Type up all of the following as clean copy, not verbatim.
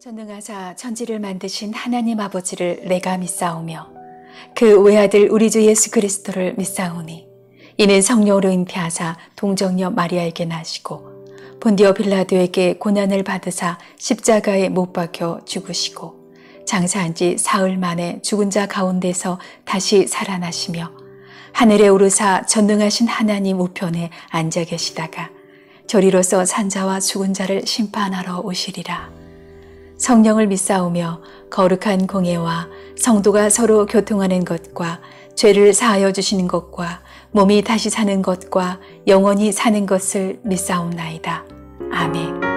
전능하사 천지를 만드신 하나님 아버지를 내가 믿사오며 그 외아들 우리 주 예수 그리스도를 믿사오니 이는 성령으로 잉태하사 동정녀 마리아에게 나시고 본디오 빌라도에게 고난을 받으사 십자가에 못 박혀 죽으시고 장사한 지 사흘 만에 죽은 자 가운데서 다시 살아나시며 하늘에 오르사 전능하신 하나님 우편에 앉아 계시다가 저리로서 산자와 죽은 자를 심판하러 오시리라. 성령을 믿사오며 거룩한 공예와 성도가 서로 교통하는 것과 죄를 사하여 주시는 것과 몸이 다시 사는 것과 영원히 사는 것을 믿사옵나이다. 아멘.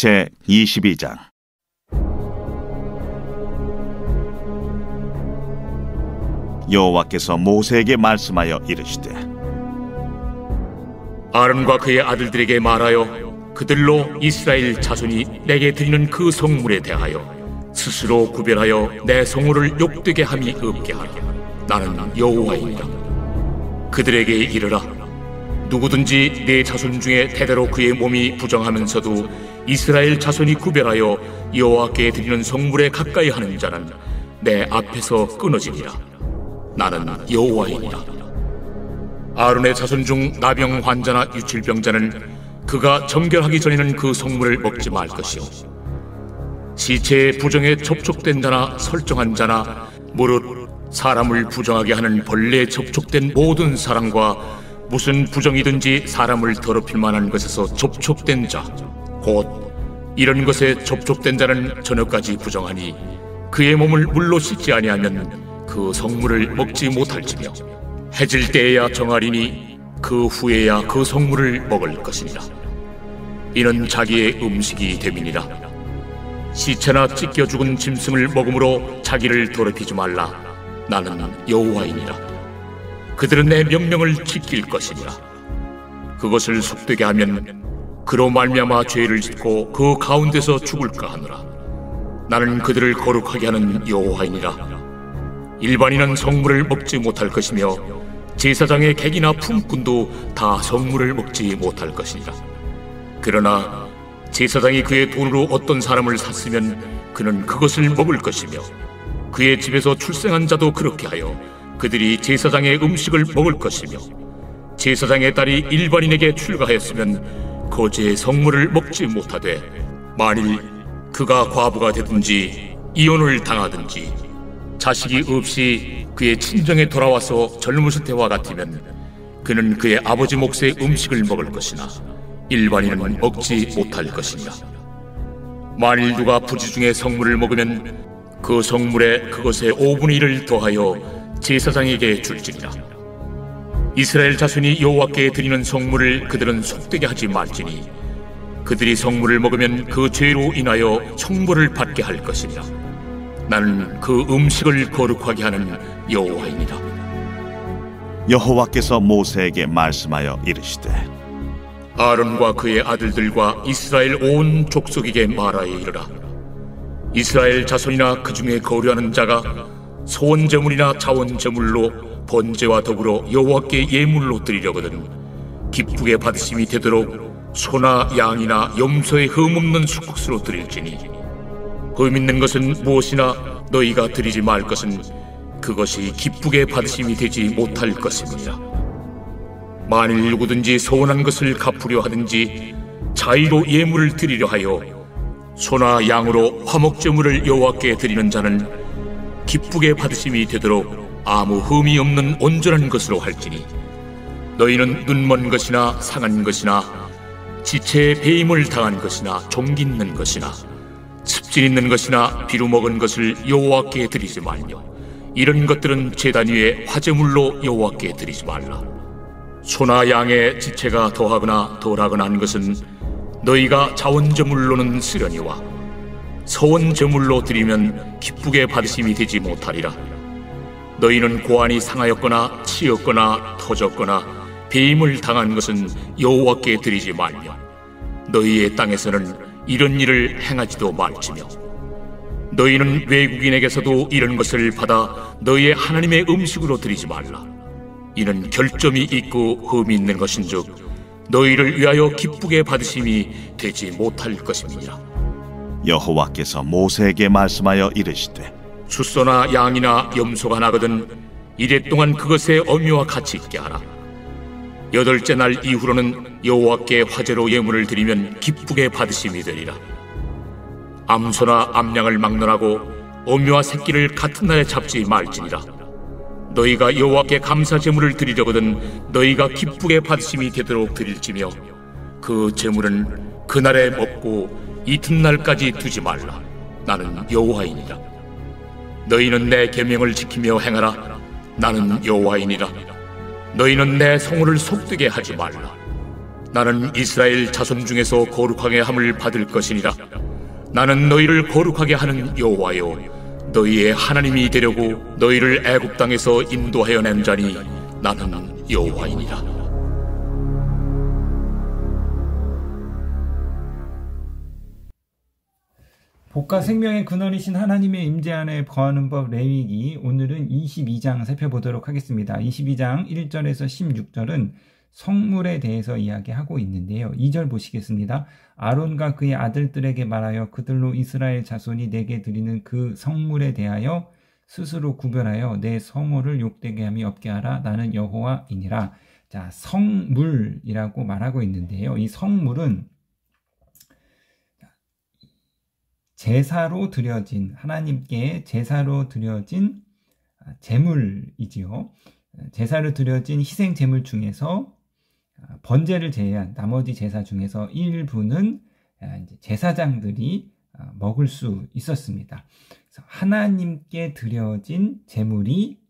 제22장 여호와께서 모세에게 말씀하여 이르시되 아론과 그의 아들들에게 말하여 그들로 이스라엘 자손이 내게 드리는 그 성물에 대하여 스스로 구별하여 내 성물을 욕되게 함이 없게 하라. 나는 여호와이니라. 그들에게 이르라. 누구든지 내 자손 중에 대대로 그의 몸이 부정하면서도 이스라엘 자손이 구별하여 여호와께 드리는 성물에 가까이 하는 자는 내 앞에서 끊어지니라. 나는 여호와이니라. 아론의 자손 중 나병 환자나 유칠병자는 그가 정결하기 전에는 그 성물을 먹지 말 것이요 시체의 부정에 접촉된 자나 설정한 자나 무릇 사람을 부정하게 하는 벌레에 접촉된 모든 사람과 무슨 부정이든지 사람을 더럽힐 만한 것에서 접촉된 자 곧 이런 것에 접촉된 자는 저녁까지 부정하니 그의 몸을 물로 씻지 아니하면 그 성물을 먹지 못할지며 해질 때에야 정하리니 그 후에야 그 성물을 먹을 것이니라. 이는 자기의 음식이 됨이니라. 시체나 찢겨 죽은 짐승을 먹음으로 자기를 더럽히지 말라. 나는 여호와이니라. 그들은 내 명령을 지킬 것이니라. 그것을 속되게 하면 그로 말미암아 죄를 짓고 그 가운데서 죽을까 하노라. 나는 그들을 거룩하게 하는 여호와이니라. 일반인은 성물을 먹지 못할 것이며 제사장의 객이나 품꾼도 다 성물을 먹지 못할 것이니라. 그러나 제사장이 그의 돈으로 어떤 사람을 샀으면 그는 그것을 먹을 것이며 그의 집에서 출생한 자도 그렇게 하여 그들이 제사장의 음식을 먹을 것이며 제사장의 딸이 일반인에게 출가하였으면 거제의 성물을 먹지 못하되 만일 그가 과부가 되든지 이혼을 당하든지 자식이 없이 그의 친정에 돌아와서 젊었을 때와 같으면 그는 그의 아버지 몫의 음식을 먹을 것이나 일반인은 먹지 못할 것이니라. 만일 누가 부지 중에 성물을 먹으면 그 성물에 그것의 5분의 1을 더하여 제사장에게 줄지니라. 이스라엘 자손이 여호와께 드리는 성물을 그들은 속되게 하지 말지니 그들이 성물을 먹으면 그 죄로 인하여 형벌을 받게 할 것이니라. 나는 그 음식을 거룩하게 하는 여호와이니라. 여호와께서 모세에게 말씀하여 이르시되 아론과 그의 아들들과 이스라엘 온 족속에게 말하여 이르라. 이스라엘 자손이나 그 중에 거류하는 자가 소원제물이나 자원제물로 번제와 더불어 여호와께 예물로 드리려거든 기쁘게 받으심이 되도록 소나 양이나 염소의 흠없는 수국수로 드릴지니 흠 있는 것은 무엇이나 너희가 드리지 말 것은 그것이 기쁘게 받으심이 되지 못할 것입니다. 만일 누구든지 서운한 것을 갚으려 하든지 자의로 예물을 드리려 하여 소나 양으로 화목제물을 여호와께 드리는 자는 기쁘게 받으심이 되도록 아무 흠이 없는 온전한 것으로 할지니 너희는 눈먼 것이나 상한 것이나 지체에 배임을 당한 것이나 종기 있는 것이나 습진 있는 것이나 비루 먹은 것을 여호와께 드리지 말며 이런 것들은 제단 위에 화제물로 여호와께 드리지 말라. 소나 양의 지체가 더하거나 덜하거나 한 것은 너희가 자원제물로는 쓰려니와 서원제물로 드리면 기쁘게 받으심이 되지 못하리라. 너희는 고안이 상하였거나 치였거나 터졌거나 배임을 당한 것은 여호와께 드리지 말며 너희의 땅에서는 이런 일을 행하지도 말지며 너희는 외국인에게서도 이런 것을 받아 너희의 하나님의 음식으로 드리지 말라. 이는 결점이 있고 흠이 있는 것인즉 너희를 위하여 기쁘게 받으심이 되지 못할 것입니다. 여호와께서 모세에게 말씀하여 이르시되 숫소나 양이나 염소가 나거든 이래 동안 그것의 어미와 같이 있게 하라. 8째 날 이후로는 여호와께 화제로 예물을 드리면 기쁘게 받으심이 되리라. 암소나 암양을 막론하고 어미와 새끼를 같은 날에 잡지 말지니라. 너희가 여호와께 감사 제물을 드리려거든 너희가 기쁘게 받으심이 되도록 드릴지며 그 제물은 그날에 먹고 이튿날까지 두지 말라. 나는 여호와이니라. 너희는 내 계명을 지키며 행하라. 나는 여호와이니라. 너희는 내 성호를 속되게 하지 말라. 나는 이스라엘 자손 중에서 거룩하게 함을 받을 것이니라. 나는 너희를 거룩하게 하는 여호와요 너희의 하나님이 되려고 너희를 애굽 땅에서 인도하여 낸 자니 나는 여호와이니라. 복과 생명의 근원이신 하나님의 임재 안에 거하는 법 레위기, 오늘은 22장 살펴보도록 하겠습니다. 22장 1절에서 16절은 성물에 대해서 이야기하고 있는데요. 2절 보시겠습니다. 아론과 그의 아들들에게 말하여 그들로 이스라엘 자손이 내게 드리는 그 성물에 대하여 스스로 구별하여 내 성호를 욕되게 함이 없게 하라. 나는 여호와이니라. 자, 성물이라고 말하고 있는데요. 이 성물은 제사로 드려진, 하나님께 제사로 드려진 제물이지요. 제사로 드려진 희생 제물 중에서 번제를 제외한 나머지 제사 중에서 일부는 제사장들이 먹을 수 있었습니다. 그래서 하나님께 드려진 제물이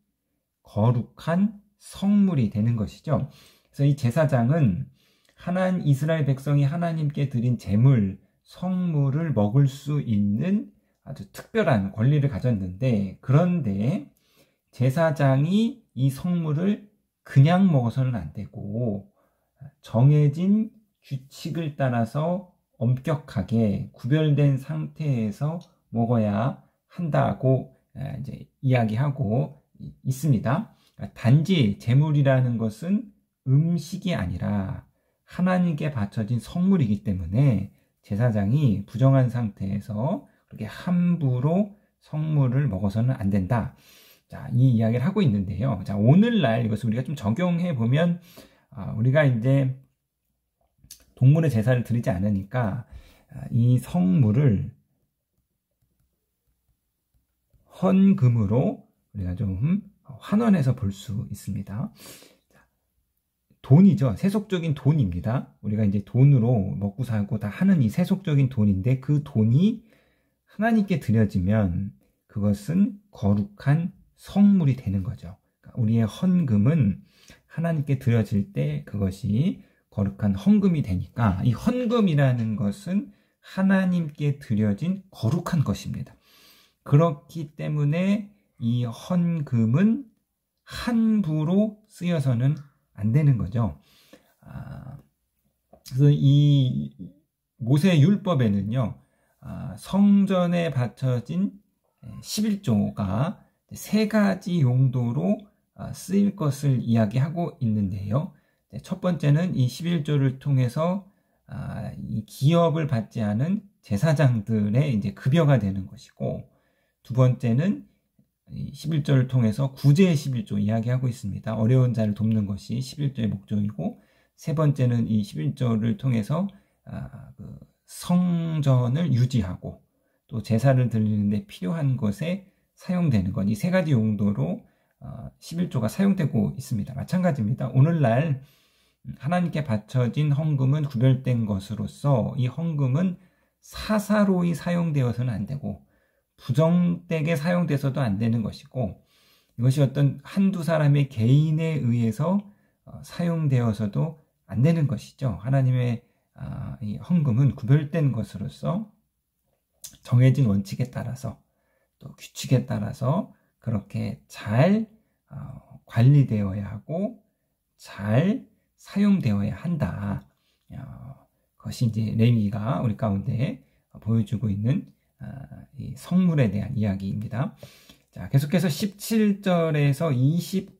거룩한 성물이 되는 것이죠. 그래서 이 제사장은 이스라엘 백성이 하나님께 드린 제물, 성물을 먹을 수 있는 아주 특별한 권리를 가졌는데, 그런데 제사장이 이 성물을 그냥 먹어서는 안 되고 정해진 규칙을 따라서 엄격하게 구별된 상태에서 먹어야 한다고 이제 이야기하고 있습니다. 단지 제물이라는 것은 음식이 아니라 하나님께 바쳐진 성물이기 때문에 제사장이 부정한 상태에서 그렇게 함부로 성물을 먹어서는 안 된다. 자, 이 이야기를 하고 있는데요. 자, 오늘날 이것을 우리가 좀 적용해 보면, 우리가 이제 동물의 제사를 드리지 않으니까 이 성물을 헌금으로 우리가 좀 환원해서 볼 수 있습니다. 돈이죠. 세속적인 돈입니다. 우리가 이제 돈으로 먹고 살고 다 하는 이 세속적인 돈인데, 그 돈이 하나님께 드려지면 그것은 거룩한 성물이 되는 거죠. 그러니까 우리의 헌금은 하나님께 드려질 때 그것이 거룩한 헌금이 되니까, 이 헌금이라는 것은 하나님께 드려진 거룩한 것입니다. 그렇기 때문에 이 헌금은 함부로 쓰여서는 안 되는 거죠. 그래서 이 모세 율법에는요, 성전에 바쳐진 11조가 세 가지 용도로 쓰일 것을 이야기하고 있는데요. 첫 번째는 이 11조를 통해서 이 기업을 받지 않은 제사장들의 이제 급여가 되는 것이고, 두 번째는 11조를 통해서 구제의 11조 이야기하고 있습니다. 어려운 자를 돕는 것이 11조의 목적이고, 세 번째는 이 11조를 통해서 성전을 유지하고 또 제사를 드리는데 필요한 것에 사용되는 것, 이 세 가지 용도로 11조가 사용되고 있습니다. 마찬가지입니다. 오늘날 하나님께 바쳐진 헌금은 구별된 것으로서 이 헌금은 사사로이 사용되어서는 안 되고 부정되게 사용돼서도 안 되는 것이고, 이것이 어떤 한두 사람의 개인에 의해서 사용되어서도 안 되는 것이죠. 하나님의 이 헌금은 구별된 것으로서 정해진 원칙에 따라서 또 규칙에 따라서 그렇게 잘 관리되어야 하고 잘 사용되어야 한다. 그것이 이제 레위기가 우리 가운데 보여주고 있는 이 성물에 대한 이야기입니다. 자, 계속해서 17절에서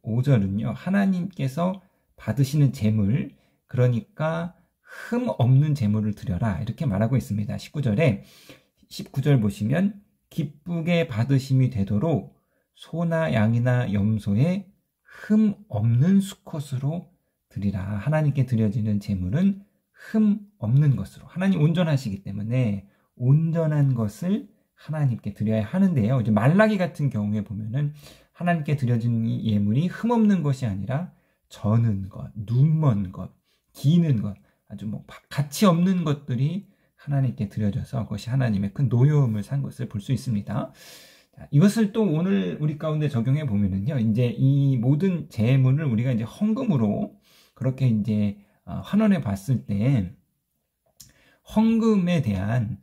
25절은요, 하나님께서 받으시는 제물, 그러니까 흠 없는 제물을 드려라, 이렇게 말하고 있습니다. 19절 보시면 기쁘게 받으심이 되도록 소나 양이나 염소에 흠 없는 수컷으로 드리라. 하나님께 드려지는 제물은 흠 없는 것으로, 하나님 온전하시기 때문에 온전한 것을 하나님께 드려야 하는데요. 이제 말라기 같은 경우에 보면은 하나님께 드려진 이 예물이 흠 없는 것이 아니라 저는 것, 눈먼 것, 기는 것, 아주 뭐 가치 없는 것들이 하나님께 드려져서 그것이 하나님의 큰 노여움을 산 것을 볼 수 있습니다. 자, 이것을 또 오늘 우리 가운데 적용해 보면은요, 이제 이 모든 제물을 우리가 이제 헌금으로 그렇게 이제 환원해 봤을 때 헌금에 대한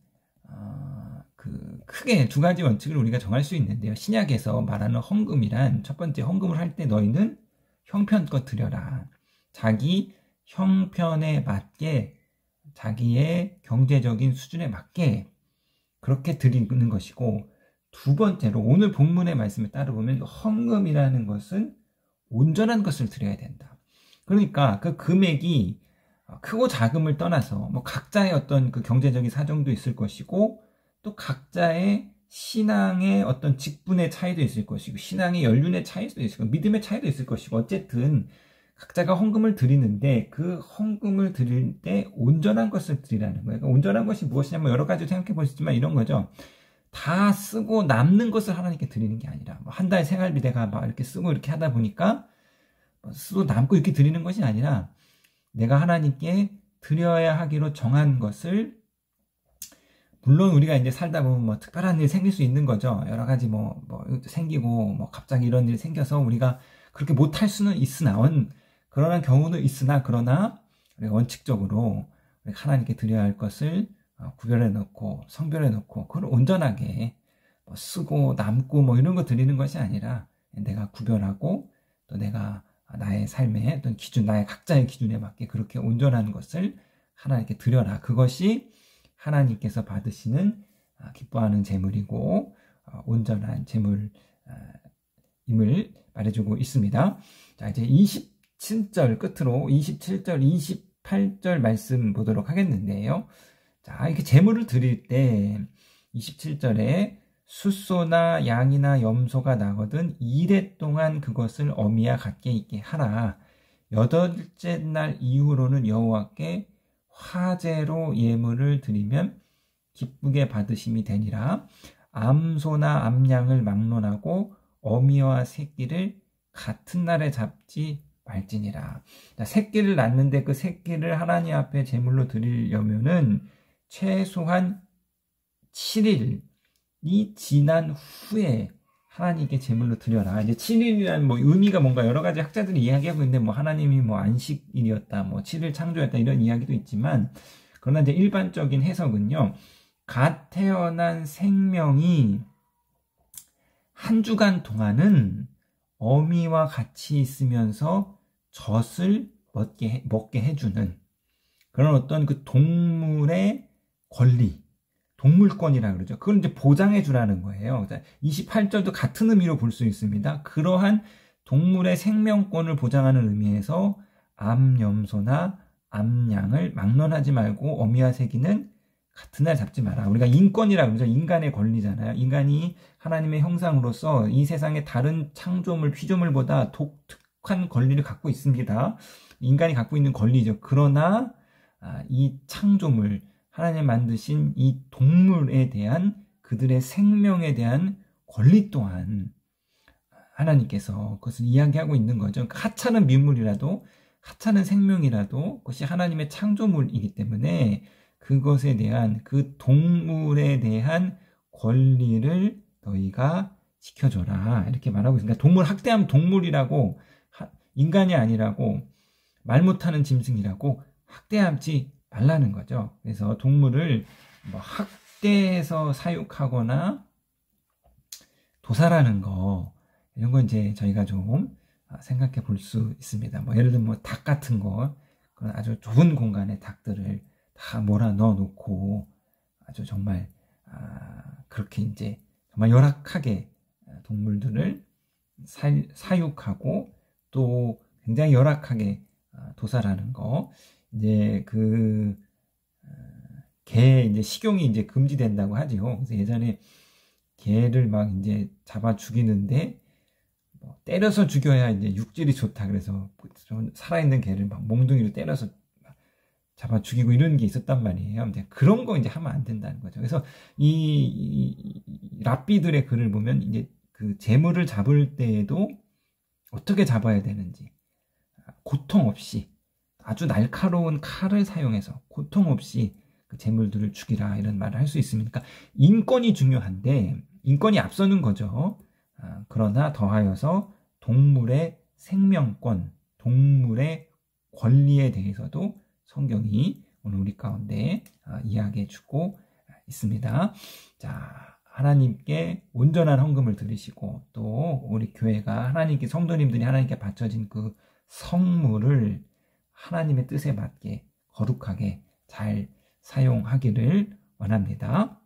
크게 두 가지 원칙을 우리가 정할 수 있는데요. 신약에서 말하는 헌금이란, 첫 번째, 헌금을 할 때 너희는 형편껏 드려라. 자기 형편에 맞게, 자기의 경제적인 수준에 맞게 그렇게 드리는 것이고, 두 번째로 오늘 본문의 말씀에 따르면 헌금이라는 것은 온전한 것을 드려야 된다. 그러니까 그 금액이 크고 작음을 떠나서 뭐 각자의 어떤 그 경제적인 사정도 있을 것이고, 또 각자의 신앙의 어떤 직분의 차이도 있을 것이고, 신앙의 연륜의 차이도 있을 것이고, 믿음의 차이도 있을 것이고, 어쨌든 각자가 헌금을 드리는데 그 헌금을 드릴 때 온전한 것을 드리라는 거예요. 그러니까 온전한 것이 무엇이냐면 여러 가지 생각해 보시지만 이런 거죠. 다 쓰고 남는 것을 하나님께 드리는 게 아니라 뭐 한 달 생활비 내가 막 이렇게 쓰고 이렇게 하다 보니까 쓰고 남고 이렇게 드리는 것이 아니라 내가 하나님께 드려야 하기로 정한 것을, 물론 우리가 이제 살다 보면 뭐 특별한 일 생길 수 있는 거죠. 여러 가지 뭐 생기고 뭐 갑자기 이런 일이 생겨서 우리가 그렇게 못할 수는 그러한 경우는 있으나, 그러나 우리가 원칙적으로 하나님께 드려야 할 것을 구별해 놓고 성별해 놓고 그걸 온전하게 뭐 쓰고 남고 뭐 이런 거 드리는 것이 아니라 내가 구별하고 또 내가 나의 삶의 어떤 기준, 나의 각자의 기준에 맞게 그렇게 온전한 것을 하나님께 드려라. 그것이 하나님께서 받으시는 기뻐하는 제물이고 온전한 제물임을 말해주고 있습니다. 자, 이제 27절 끝으로 27절, 28절 말씀 보도록 하겠는데요. 자, 이렇게 제물을 드릴 때 27절에 숫소나 양이나 염소가 나거든 2래 동안 그것을 어미와 같게 있게 하라. 8째 날 이후로는 여호와께 화제로 예물을 드리면 기쁘게 받으심이 되니라. 암소나 암양을 막론하고 어미와 새끼를 같은 날에 잡지 말지니라. 자, 새끼를 낳는데 그 새끼를 하나님 앞에 제물로 드리려면은 최소한 7일이 지난 후에 하나님께 제물로 드려라. 이제 7일이라는 뭐 의미가 뭔가 여러 가지 학자들이 이야기하고 있는데 뭐 하나님이 뭐 안식일이었다, 뭐 7일 창조였다 이런 이야기도 있지만, 그러나 이제 일반적인 해석은요, 갓 태어난 생명이 한 주간 동안은 어미와 같이 있으면서 젖을 먹게 해주는 그런 어떤 그 동물의 권리, 동물권이라 그러죠. 그걸 이제 보장해 주라는 거예요. 28절도 같은 의미로 볼 수 있습니다. 그러한 동물의 생명권을 보장하는 의미에서 암염소나 암양을 막론하지 말고 어미와 새끼는 같은 날 잡지 마라. 우리가 인권이라 그러죠. 인간의 권리잖아요. 인간이 하나님의 형상으로서 이 세상의 다른 창조물, 피조물보다 독특한 권리를 갖고 있습니다. 인간이 갖고 있는 권리죠. 그러나 이 창조물, 하나님 만드신 이 동물에 대한 그들의 생명에 대한 권리 또한 하나님께서 그것을 이야기하고 있는 거죠. 하찮은 민물이라도, 하찮은 생명이라도 그것이 하나님의 창조물이기 때문에 그것에 대한, 그 동물에 대한 권리를 너희가 지켜줘라, 이렇게 말하고 있습니다. 동물 학대하면 동물이라고, 인간이 아니라고, 말 못하는 짐승이라고 학대하지 말라는 거죠. 그래서 동물을 뭐 학대해서 사육하거나 도살하는 거, 이런 건 이제 저희가 좀 생각해 볼 수 있습니다. 뭐 예를 들면 뭐 닭 같은 거, 그런 아주 좁은 공간에 닭들을 다 몰아 넣어 놓고 아주 정말 그렇게 이제 정말 열악하게 동물들을 사육하고 또 굉장히 열악하게 도살하는 거, 이제 개 이제 식용이 이제 금지된다고 하죠. 그래서 예전에 개를 막 이제 잡아 죽이는데 뭐 때려서 죽여야 이제 육질이 좋다. 그래서 살아있는 개를 막 몽둥이로 때려서 잡아 죽이고 이런 게 있었단 말이에요. 근데 그런 거 이제 하면 안 된다는 거죠. 그래서 이 랍비들의 글을 보면 이제 그 재물을 잡을 때에도 어떻게 잡아야 되는지 고통 없이 아주 날카로운 칼을 사용해서 고통 없이 그 재물들을 죽이라, 이런 말을 할 수 있습니다. 그러니까 인권이 중요한데 인권이 앞서는 거죠. 그러나 더하여서 동물의 생명권, 동물의 권리에 대해서도 성경이 오늘 우리 가운데 이야기해 주고 있습니다. 자, 하나님께 온전한 헌금을 드리시고 또 우리 교회가 하나님께, 성도님들이 하나님께 바쳐진 그 성물을 하나님의 뜻에 맞게 거룩하게 잘 사용하기를 원합니다.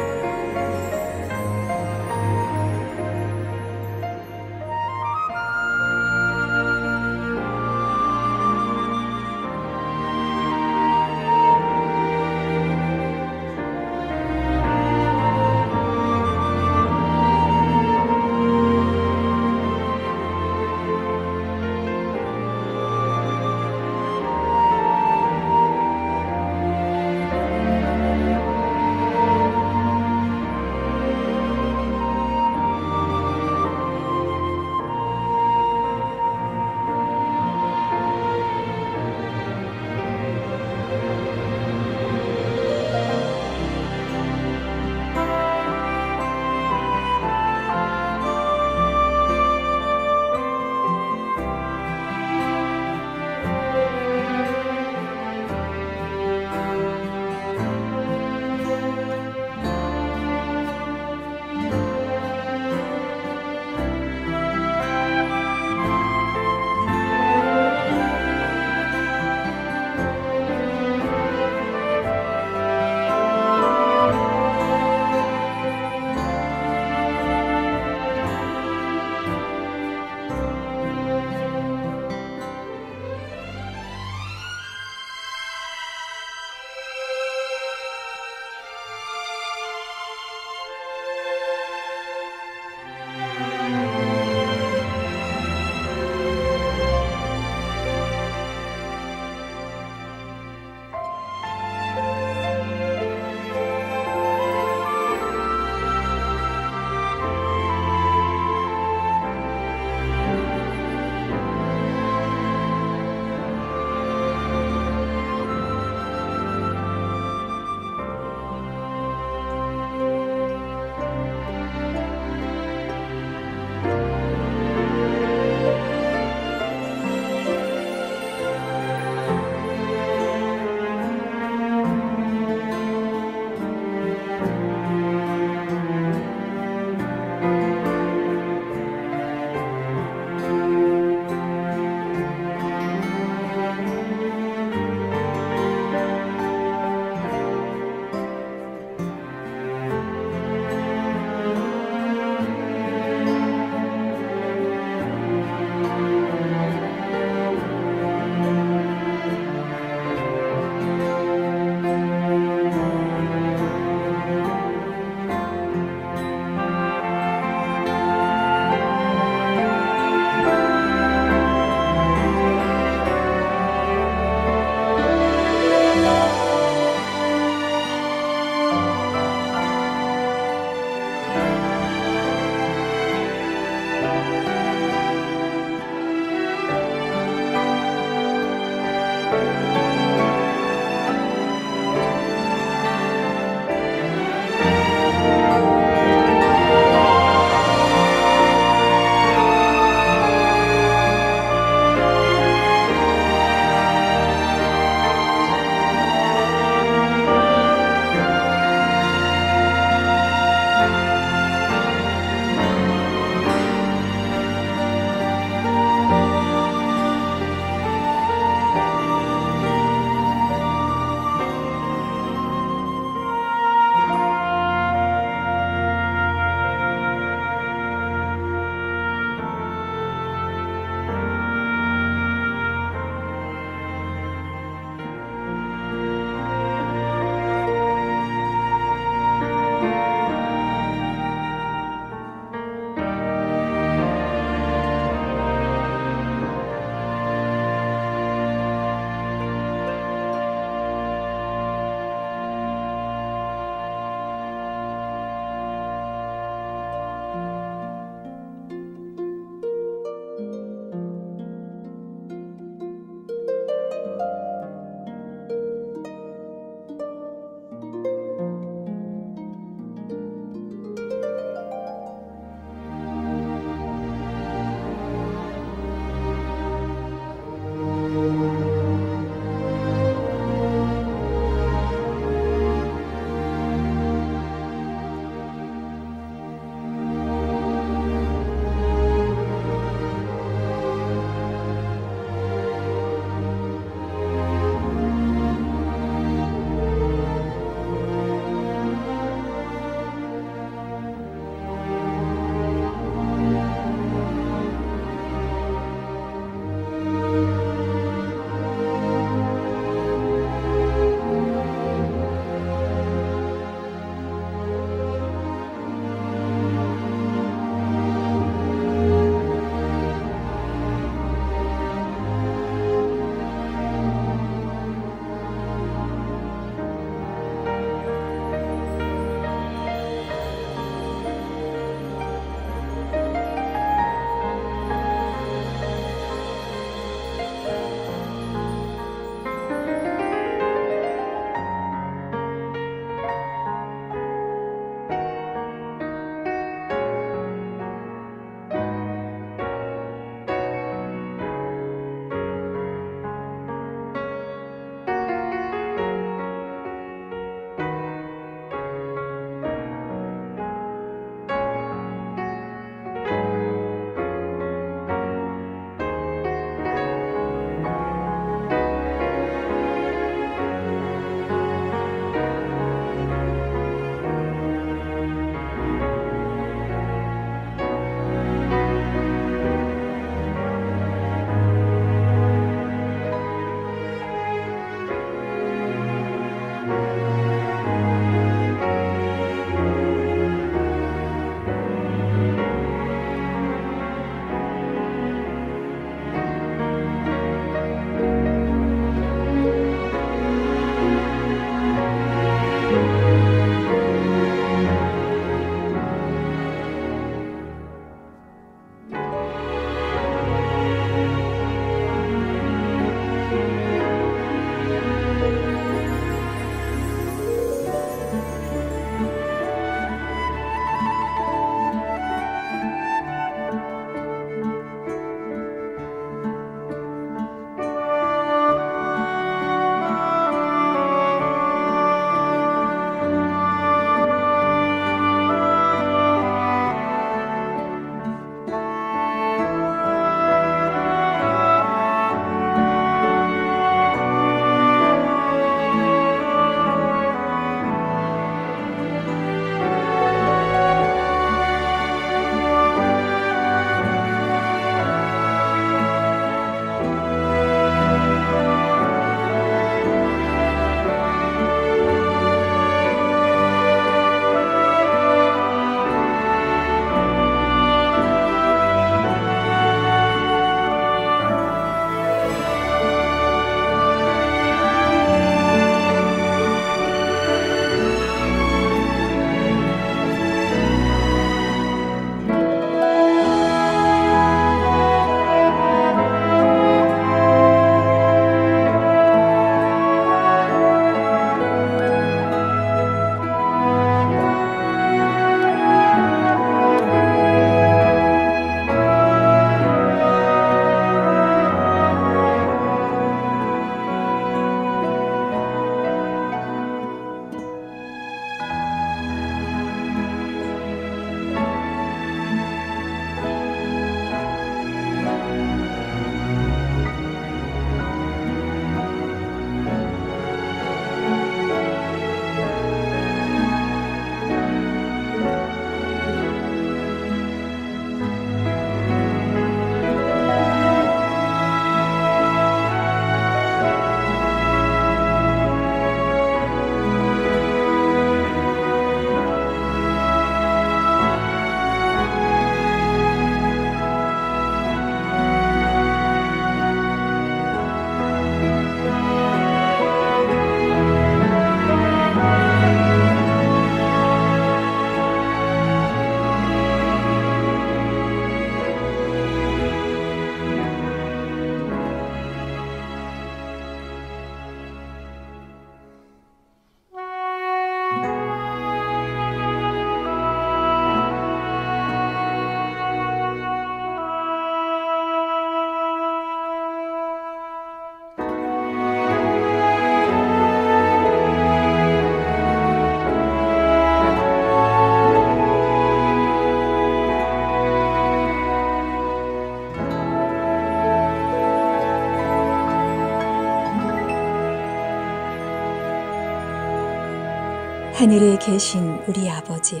하늘에 계신 우리 아버지여,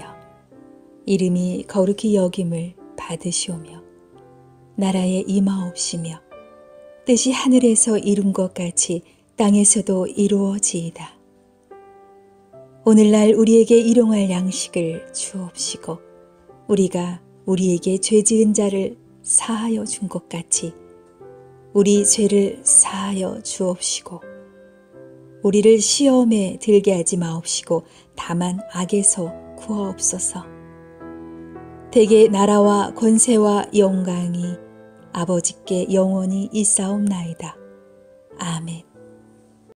이름이 거룩히 여김을 받으시오며 나라에 임하옵시며 뜻이 하늘에서 이룬 것 같이 땅에서도 이루어지이다. 오늘날 우리에게 일용할 양식을 주옵시고 우리가 우리에게 죄 지은 자를 사하여 준 것 같이 우리 죄를 사하여 주옵시고 우리를 시험에 들게 하지 마옵시고 다만 악에서 구하옵소서. 대개 나라와 권세와 영광이 아버지께 영원히 있사옵나이다. 아멘.